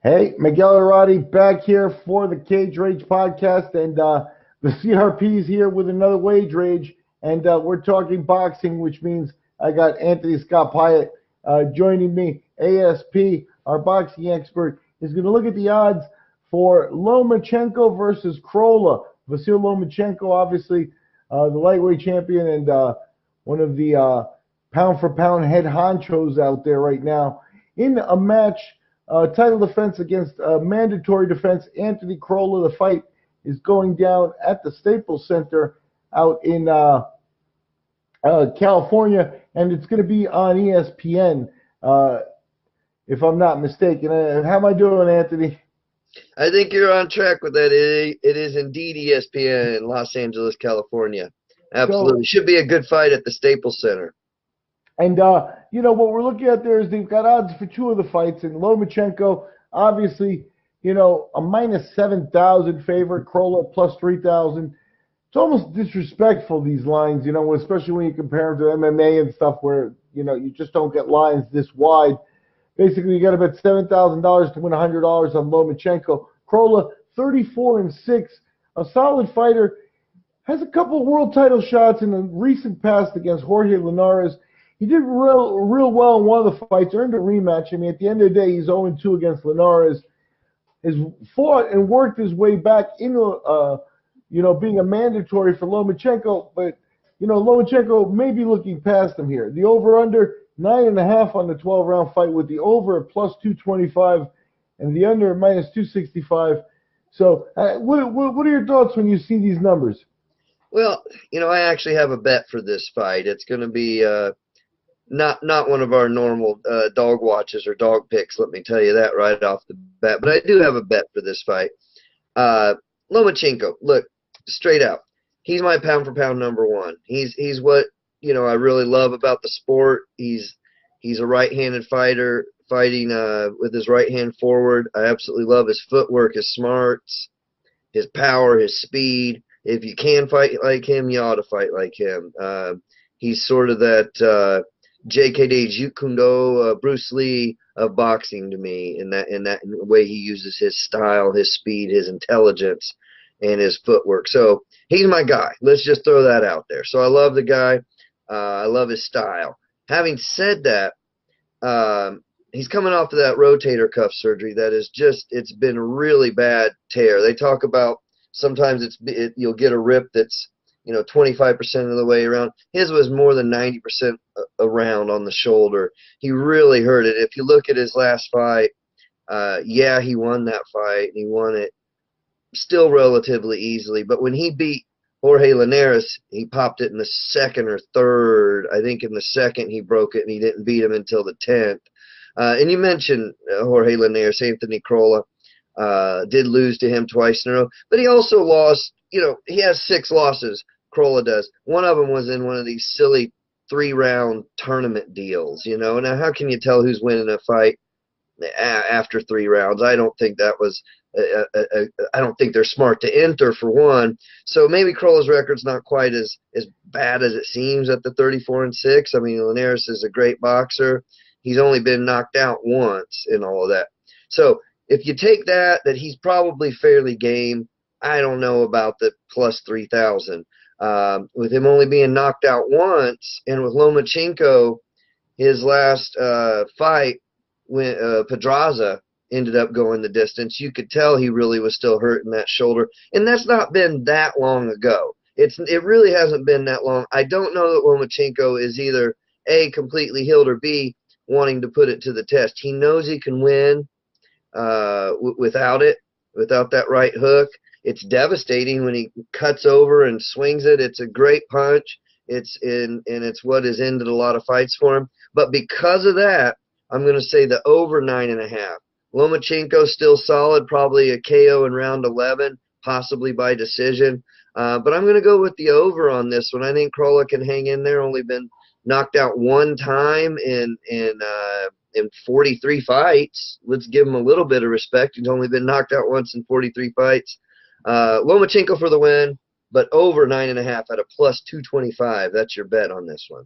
Hey, Miguel Arati back here for the Cage Rage podcast, and the CRP is here with another Wage Rage, and we're talking boxing, which means I got Anthony Scott Piatt joining me. ASP, our boxing expert, is going to look at the odds for Lomachenko versus Crolla. Vayl Lomachenko, obviously the lightweight champion and one of the pound-for-pound head honchos out there right now, in a match. Title defense against mandatory defense. Anthony Crolla. The fight is going down at the Staples Center out in California, and it's going to be on ESPN, if I'm not mistaken. How am I doing, Anthony? I think you're on track with that. It is indeed ESPN in Los Angeles, California. Absolutely. Should be a good fight at the Staples Center. And, what we're looking at there is they've got odds for two of the fights. And Lomachenko, obviously, a minus 7,000 favorite. Crolla plus 3,000. It's almost disrespectful, these lines, especially when you compare them to MMA and stuff where, you just don't get lines this wide. Basically, you got to bet $7,000 to win $100 on Lomachenko. Crolla, 34-6, a solid fighter. Has a couple of world title shots in the recent past against Jorge Linares. He did real well in one of the fights, earned a rematch. I mean, at the end of the day, he's 0-2 against Linares. Has fought and worked his way back into, being a mandatory for Lomachenko. But, Lomachenko may be looking past him here. The over-under, 9.5 on the 12-round fight, with the over at plus 225 and the under at minus 265. So what are your thoughts when you see these numbers? Well, I actually have a bet for this fight. It's going to be not one of our normal dog watches or dog picks, let me tell you that right off the bat. But I do have a bet for this fight. Lomachenko, look, straight out, he's my pound-for-pound number one. He's what, I really love about the sport. He's a right-handed fighter fighting with his right hand forward. I absolutely love his footwork, his smarts, his power, his speed. If you can fight like him, you ought to fight like him. He's sort of that JKD Jeet Kune Do, Bruce Lee of boxing to me, in that way he uses his style, his speed, his intelligence, and his footwork. So he's my guy. Let's just throw that out there. So I love the guy. I love his style. Having said that, he's coming off of that rotator cuff surgery that is it's been a really bad tear. They talk about sometimes you'll get a rip that's 25% of the way around. His was more than 90% around on the shoulder. He really hurt it. If you look at his last fight, he won that fight. He won it still relatively easily. But when he beat Jorge Linares, he popped it in the second or third. I think in the second he broke it, and he didn't beat him until the 10th. And you mentioned Jorge Linares, Anthony Crolla. Did lose to him twice in a row. But he also lost, he has 6 losses. Crolla does. One of them was in one of these silly 3-round tournament deals, Now, how can you tell who's winning a fight after 3 rounds? I don't think that was I don't think they're smart to enter, for one. So maybe Crolla's record's not quite as bad as it seems at the 34-6. I mean, Linares is a great boxer. He's only been knocked out once in all of that. So if you take that he's probably fairly game, I don't know about the plus 3,000. With him only being knocked out once, and with Lomachenko, his last fight, when Pedraza ended up going the distance, you could tell he really was still hurting that shoulder. And that's not been that long ago. It really hasn't been that long. I don't know that Lomachenko is either A, completely healed, or B, wanting to put it to the test. He knows he can win without that right hook. It's devastating when he cuts over and swings it. It's a great punch. It's what has ended a lot of fights for him. But because of that, I'm going to say the over 9.5. Lomachenko still solid, probably a KO in round 11, possibly by decision. But I'm going to go with the over on this one. I think Crolla can hang in there. Only been knocked out one time in 43 fights. Let's give him a little bit of respect. He's only been knocked out once in 43 fights. Lomachenko for the win, but over 9.5 at a plus 225. That's your bet on this one.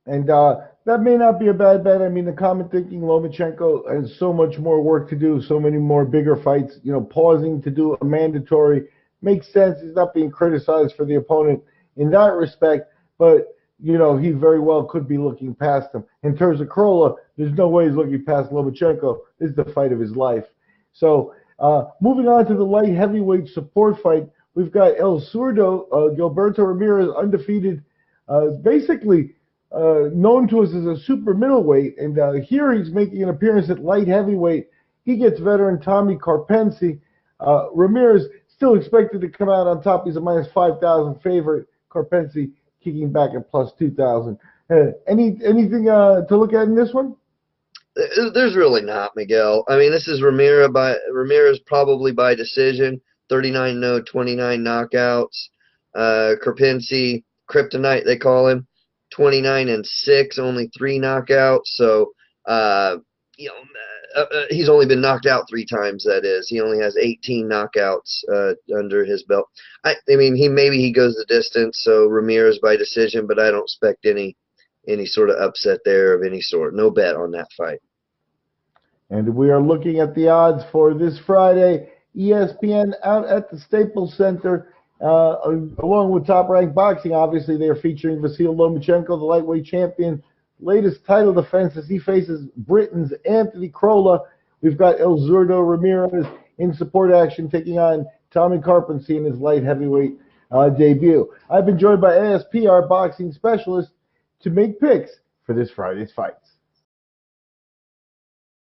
And that may not be a bad bet. I mean, the common thinking, Lomachenko has so much more work to do, so many more bigger fights. You know, pausing to do a mandatory makes sense. He's not being criticized for the opponent in that respect, but, you know, he very well could be looking past him. In terms of Crolla, there's no way he's looking past Lomachenko. This is the fight of his life. So moving on to the light heavyweight support fight, we've got El Zurdo, Gilberto Ramirez, undefeated, basically known to us as a super middleweight, and here he's making an appearance at light heavyweight. He gets veteran Tommy Karpency. Ramirez still expected to come out on top. He's a minus 5,000 favorite. Karpency kicking back at plus 2,000. Anything to look at in this one? There's really not, Miguel. I mean, this is Ramirez probably by decision, 39-0, 29 knockouts. Karpency, Kryptonite they call him, 29-6, only 3 knockouts. So, you know, he's only been knocked out 3 times. That is, he only has 18 knockouts under his belt. I mean, maybe he goes the distance. So Ramirez by decision, but I don't expect any sort of upset there of any sort. No bet on that fight. And we are looking at the odds for this Friday. ESPN out at the Staples Center. Along with Top Rank Boxing, obviously they are featuring Vayl Lomachenko, the lightweight champion, latest title defense as he faces Britain's Anthony Crolla. We've got El Zurdo Ramirez in support action taking on Tommy Karpency in his light heavyweight debut. I've been joined by ASP, our boxing specialist, to make picks for this Friday's fight.